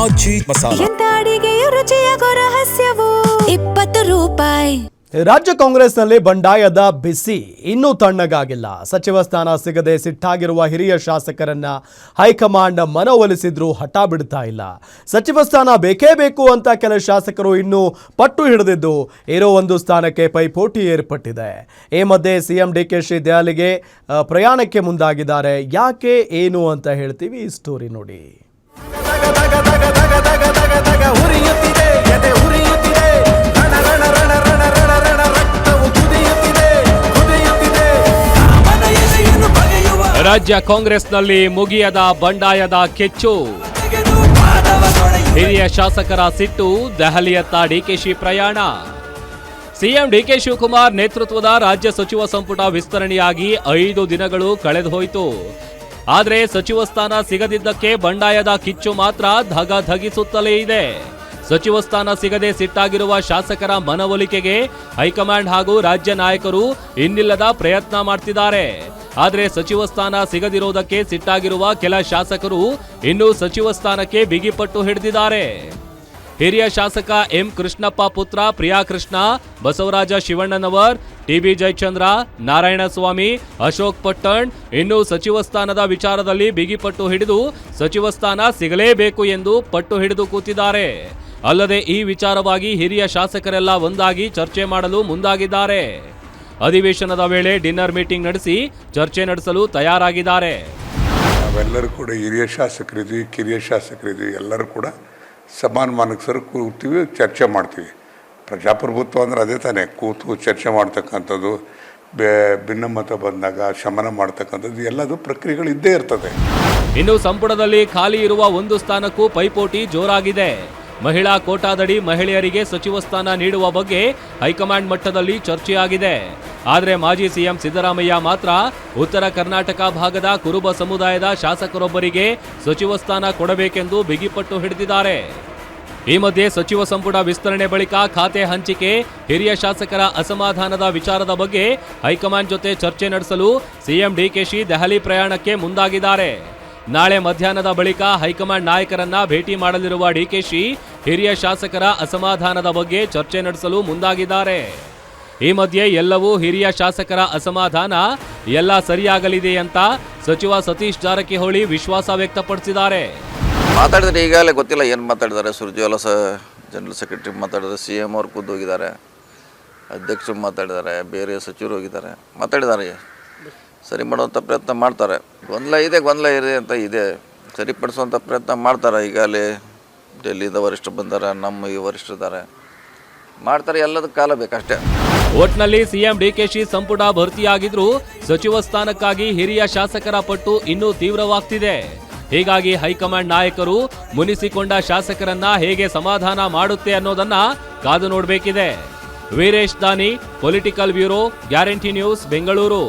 ಆಜಿ ಮಸಾಲ. ಎಂತ ಅಡಿಗೆಯ ರುಚಿಯಾಗೋ ರಹಸ್ಯವು 20 ರೂಪಾಯಿ. ರಾಜ್ಯ ಕಾಂಗ್ರೆಸ್ನಲ್ಲಿ ಬಂಡಾಯದ ಬಿಸಿ ಇನ್ನೂ ತಣ್ಣಗಾಗಿಲ್ಲ. ಸಚಿವ ಸ್ಥಾನ ಸಿಗದೆ ಸಿಟ್ಟಾಗಿರುವ ಹಿರಿಯ ಶಾಸಕರನ್ನ ಹೈಕಮಾಂಡ್ ಮನವೊಲಿಸಿದ್ರೂ ಹಠ ಬಿಡ್ತಾ ಇಲ್ಲ. ಸಚಿವ ಸ್ಥಾನ ಬೇಕೇ ಬೇಕು ಅಂತ ಕೆಲ ಶಾಸಕರು ಇನ್ನೂ ಪಟ್ಟು ಹಿಡಿದಿದ್ದು ಇರೋ ಒಂದು ಸ್ಥಾನಕ್ಕೆ ಪೈಪೋಟಿ ಏರ್ಪಟ್ಟಿದೆ. ಈ ಮಧ್ಯೆ ಸಿಎಂ ಡಿಕೆಶಿ ದೆಹಲಿಗೆ ಪ್ರಯಾಣಕ್ಕೆ ಮುಂದಾಗಿದ್ದಾರೆ. ಯಾಕೆ ಏನು ಅಂತ ಹೇಳ್ತೀವಿ, ಈ ಸ್ಟೋರಿ ನೋಡಿ. ರಾಜ್ಯ ಕಾಂಗ್ರೆಸ್ನಲ್ಲಿ ಮುಗಿಯದ ಬಂಡಾಯದ ಕೆಚ್ಚು. ಹಿರಿಯ ಶಾಸಕರ ಸಿಟ್ಟು, ದೆಹಲಿಯತ್ತ ಡಿಕೆಶಿ ಪ್ರಯಾಣ. ಸಿಎಂ ಡಿಕೆ ಶಿವಕುಮಾರ್ ನೇತೃತ್ವದ ರಾಜ್ಯ ಸಚಿವ ಸಂಪುಟ ವಿಸ್ತರಣೆಯಾಗಿ 5 ದಿನಗಳು ಕಳೆದು ಹೋಯಿತು. ಆದರೆ ಸಚಿವ ಸ್ಥಾನ ಸಿಗದಿದ್ದಕ್ಕೆ ಬಂಡಾಯದ ಕಿಚ್ಚು ಮಾತ್ರ ಧಗಿಸುತ್ತಲೇ ಇದೆ. ಸಚಿವ ಸ್ಥಾನ ಸಿಗದೆ ಸಿಟ್ಟಾಗಿರುವ ಶಾಸಕರ ಮನವೊಲಿಕೆಗೆ ಹೈಕಮಾಂಡ್ ಹಾಗೂ ರಾಜ್ಯ ನಾಯಕರು ಇನ್ನಿಲ್ಲದ ಪ್ರಯತ್ನ ಮಾಡ್ತಿದ್ದಾರೆ. ಆದರೆ ಸಚಿವ ಸ್ಥಾನ ಸಿಗದಿರೋದಕ್ಕೆ ಸಿಟ್ಟಾಗಿರುವ ಕೆಲ ಶಾಸಕರು ಇನ್ನೂ ಸಚಿವ ಸ್ಥಾನಕ್ಕೆ ಬಿಗಿಪಟ್ಟು ಹಿಡಿದಿದ್ದಾರೆ. ಹಿರಿಯ ಶಾಸಕ ಎಂ ಕೃಷ್ಣಪ್ಪ ಪುತ್ರ ಪ್ರಿಯಾಕೃಷ್ಣ, ಬಸವರಾಜ ಶಿವಣ್ಣನವರ್, ಟಿಬಿ ಜಯಚಂದ್ರ, ನಾರಾಯಣಸ್ವಾಮಿ, ಅಶೋಕ್ ಪಟ್ಟಣ್ ಇನ್ನೂ ಸಚಿವ ಸ್ಥಾನದ ವಿಚಾರದಲ್ಲಿ ಬಿಗಿಪಟ್ಟು ಹಿಡಿದು ಸಚಿವ ಸ್ಥಾನ ಸಿಗಲೇಬೇಕು ಎಂದು ಪಟ್ಟು ಹಿಡಿದು ಕೂತಿದ್ದಾರೆ. ಅಲ್ಲದೆ ಈ ವಿಚಾರವಾಗಿ ಹಿರಿಯ ಶಾಸಕರೆಲ್ಲ ಒಂದಾಗಿ ಚರ್ಚೆ ಮಾಡಲು ಮುಂದಾಗಿದ್ದಾರೆ. ಅಧಿವೇಶನದ ವೇಳೆ ಡಿನ್ನರ್ ಮೀಟಿಂಗ್ ನಡೆಸಿ ಚರ್ಚೆ ನಡೆಸಲು ತಯಾರಾಗಿದ್ದಾರೆ. ನಾವೆಲ್ಲರೂ ಕೂಡ ಹಿರಿಯ ಶಾಸಕರಿದ್ವಿ, ಕಿರಿಯ ಶಾಸಕರಿದ್ವಿ, ಎಲ್ಲರೂ ಕೂಡ ಸಮಾನ ಮಾನಕಸರು ಕೂರ್ತೀವಿ, ಚರ್ಚೆ ಮಾಡ್ತೀವಿ. ಪ್ರಜಾಪ್ರಭುತ್ವ ಅಂದರೆ ಅದೇ ತಾನೇ, ಕೂತು ಚರ್ಚೆ ಮಾಡ್ತಕ್ಕಂಥದ್ದು, ಭಿನ್ನಮತ ಬಂದಾಗ ಶಮನ ಮಾಡ್ತಕ್ಕಂಥದ್ದು ಎಲ್ಲದು ಪ್ರಕ್ರಿಯೆಗಳು ಇದ್ದೇ ಇರ್ತದೆ. ಇನ್ನು ಸಂಪುಟದಲ್ಲಿ ಖಾಲಿ ಇರುವ ಒಂದು ಸ್ಥಾನಕ್ಕೂ ಪೈಪೋಟಿ ಜೋರಾಗಿದೆ. ಮಹಿಳಾ ಕೋಟಾದಡಿ ಮಹಿಳೆಯರಿಗೆ ಸಚಿವ ಸ್ಥಾನ ನೀಡುವ ಬಗ್ಗೆ ಹೈಕಮಾಂಡ್ ಮಟ್ಟದಲ್ಲಿ ಚರ್ಚೆಯಾಗಿದೆ. ಆದರೆ ಮಾಜಿ ಸಿಎಂ ಸಿದ್ದರಾಮಯ್ಯ ಮಾತ್ರ ಉತ್ತರ ಕರ್ನಾಟಕ ಭಾಗದ ಕುರುಬ ಸಮುದಾಯದ ಶಾಸಕರೊಬ್ಬರಿಗೆ ಸಚಿವ ಸ್ಥಾನ ಕೊಡಬೇಕೆಂದು ಬಿಗಿಪಟ್ಟು ಹಿಡಿದಿದ್ದಾರೆ. ಈ ಮಧ್ಯೆ ಸಚಿವ ಸಂಪುಟ ವಿಸ್ತರಣೆ ಬಳಿಕ ಖಾತೆ ಹಂಚಿಕೆ, ಹಿರಿಯ ಶಾಸಕರ ಅಸಮಾಧಾನದ ವಿಚಾರದ ಬಗ್ಗೆ ಹೈಕಮಾಂಡ್ ಜೊತೆ ಚರ್ಚೆ ನಡೆಸಲು ಸಿಎಂ ಡಿಕೆಶಿ ದೆಹಲಿ ಪ್ರಯಾಣಕ್ಕೆ ಮುಂದಾಗಿದ್ದಾರೆ. ನಾಳೆ ಮಧ್ಯಾಹ್ನದ ಬಳಿಕ ಹೈಕಮಾಂಡ್ ನಾಯಕರನ್ನ ಭೇಟಿ ಮಾಡಲಿರುವ ಡಿಕೆಶಿ ಹಿರಿಯ ಶಾಸಕರ ಅಸಮಾಧಾನದ ಬಗ್ಗೆ ಚರ್ಚೆ ನಡೆಸಲು ಮುಂದಾಗಿದ್ದಾರೆ. ಈ ಮಧ್ಯೆ ಎಲ್ಲವೂ ಹಿರಿಯ ಶಾಸಕರ ಅಸಮಾಧಾನ ಎಲ್ಲ ಸರಿಯಾಗಲಿದೆ ಅಂತ ಸಚಿವ ಸತೀಶ್ ಜಾರಕಿಹೊಳಿ ವಿಶ್ವಾಸ ವ್ಯಕ್ತಪಡಿಸಿದ್ದಾರೆ. ಮಾತಾಡಿದ್ರೆ ಈಗಾಗಲೇ ಗೊತ್ತಿಲ್ಲ ಏನು ಮಾತಾಡಿದ್ದಾರೆ. ಸುರ್ಜೇವಾಲ ಜನರಲ್ ಸೆಕ್ರೆಟರಿ ಮಾತಾಡಿದ್ದಾರೆ, CM ಅವ್ರು ಖುದ್ದು ಹೋಗಿದ್ದಾರೆ, ಅಧ್ಯಕ್ಷರು ಮಾತಾಡಿದ್ದಾರೆ, ಬೇರೆ ಸಚಿವರು ಹೋಗಿದ್ದಾರೆ, ಮಾತಾಡಿದ್ದಾರೆ. ಸರಿ ಮಾಡುವಂಥ ಪ್ರಯತ್ನ ಮಾಡ್ತಾರೆ. ಗೊಂದಲ ಇದೆ ಅಂತ ಇದೆ, ಸರಿಪಡಿಸುವಂಥ ಪ್ರಯತ್ನ ಮಾಡ್ತಾರೆ. ಈಗಾಗಲೇ ಡೆಲ್ಲಿಯಿಂದ ವರಿಷ್ಠರು ಬಂದಾರೆ, ನಮ್ಮ ಈ ವರಿಷ್ಠರಿದ್ದಾರೆ, ಮಾಡ್ತಾರೆ. ಎಲ್ಲದಕ್ಕೆ ಕಾಲ ಬೇಕಷ್ಟೇ. ಒಟ್ನಲ್ಲಿ ಸಿಎಂ ಡಿಕೆಶಿ ಸಂಪುಟ ಭರ್ತಿಯಾಗಿದ್ರು ಸಚಿವ ಸ್ಥಾನಕ್ಕಾಗಿ ಹಿರಿಯ ಶಾಸಕರ ಪಟ್ಟು ಇನ್ನೂ ತೀವ್ರವಾಗ್ತಿದೆ. ಹೀಗಾಗಿ ಹೈಕಮಾಂಡ್ ನಾಯಕರು ಮುನಿಸಿಕೊಂಡ ಶಾಸಕರನ್ನ ಹೇಗೆ ಸಮಾಧಾನ ಮಾಡುತ್ತೆ ಅನ್ನೋದನ್ನ ಕಾದು ನೋಡಬೇಕಿದೆ. ವೀರೇಶ್ ದಾನಿ, political bureau, guarantee news, Bengaluru.